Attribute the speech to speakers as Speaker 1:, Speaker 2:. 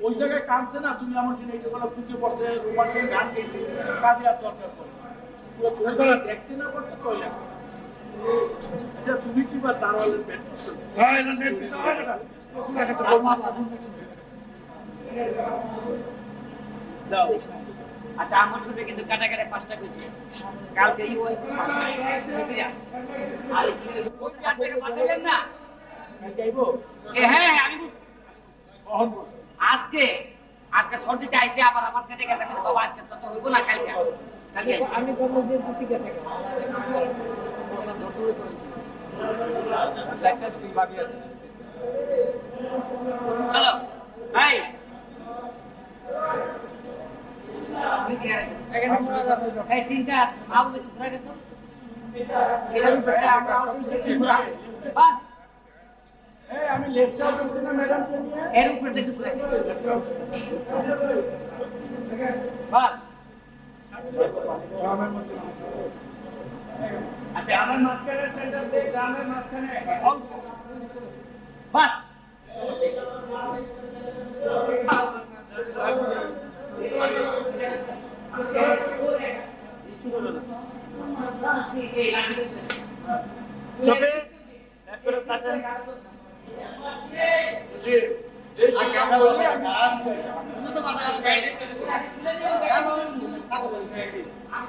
Speaker 1: ওই জায়গায় কাঁদছে না তুমি আমার জন্য এইটা বলা ফুকে পড়ছে রোমান্টিক গান গাইছে কাজে আর দরকার পড়ে পুরো ছবিটা দেখতে না পড়তে তো লাগে। আচ্ছা তুমি কি বা দারওয়ালের ব্যাট করছো? হ্যাঁ না নেট দিছো হয় না ওগুলা কাছে বলবো দাও।
Speaker 2: আচ্ছা আমার শুনে কিন্তু কাটা কাটা পাঁচটা কইছি কালকেই ওই পাঁচটা বুঝিয়া আর কি কোন টাকা পাঠাইলেন না
Speaker 1: গাইবো
Speaker 2: হ্যাঁ আমি বুঝছি আজকে আজকে সর্দিতে আইছে আবার আমার সাথে গেছে কিন্তু বাবা আজকে তো হইব না কালকে কালকে আমি বলবো যে কিছু গেছে
Speaker 1: চারটা স্টিল বাকি আছে
Speaker 2: চলো এই এই তিনটা আউট ঘুরে গেছো এর উপরে আমরা আউট ঘুরা বাস
Speaker 1: এই আমি লেফট আউট করছি না ম্যাডাম কে নিয়ে
Speaker 2: এর উপরে দেখো ঘুরে বাস
Speaker 1: আচ্ছা আমার মাঝখানে সেন্টার দে গ্রামের মাঝখানে
Speaker 2: বাস
Speaker 1: তবে এরপরে কাটে জি এই ক্যামেরা বলে গান তো মাথা গান গাই গান